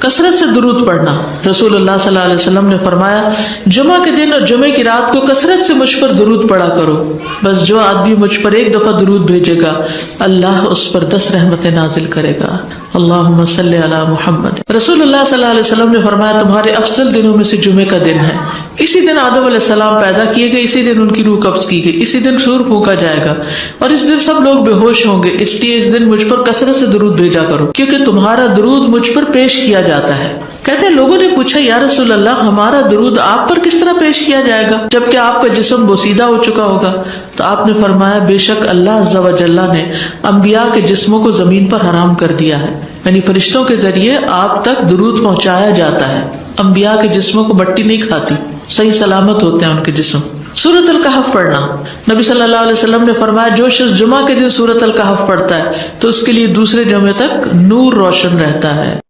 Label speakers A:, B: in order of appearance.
A: कसरत से दुरूद पढ़ना। रसूलुल्लाह सल्लल्लाहु अलैहि वसल्लम ने फरमाया, जुमा के दिन और जुमे की रात को कसरत से मुझ पर दुरूद पढ़ा करो। बस जो आदमी मुझ पर एक दफा दुरूद भेजेगा, अल्लाह उस पर 10 रहमतें नाजिल करेगा। अल्लाहुम्मा सल्ली अला मुहम्मद। रसूलुल्लाह सल्लल्लाहु अलैहि वसल्लम ने फरमाया, तुम्हारे अफजल दिनों में से जुमे का दिन है। इसी दिन आदम अलैहिस्सलाम पैदा किए गए, इसी दिन उनकी रूह कब्ज की गई, इसी दिन सूर फूंका जाएगा और इस दिन सब लोग बेहोश होंगे। इसलिए इस दिन मुझ पर कसरत से दुरूद भेजा करो, क्योंकि तुम्हारा दुरूद मुझ पर पेश किया जाता है। कहते हैं, लोगों ने पूछा, या रसूल अल्लाह, हमारा दुरूद आप पर किस तरह पेश किया जाएगा जबकि आपका जिस्म बोसीदा हो चुका होगा? तो आपने फरमाया, बेशक अल्लाह अज़्ज़ा व जल्ला ने अंबिया के जिस्मों को जमीन पर हराम कर दिया है, यानी फरिश्तों के जरिए आप तक दुरूद पहुंचाया जाता है। अंबिया के जिस्मों को मट्टी नहीं खाती, सही सलामत होते हैं उनके जिस्म। सूरत अल कहफ पढ़ना। नबी सल्लल्लाहु अलैहि वसल्लम ने फरमाया, जो शख्स जुमा के दिन सूरत अल कहफ पढ़ता है तो उसके लिए दूसरे जुमे तक नूर रोशन रहता है।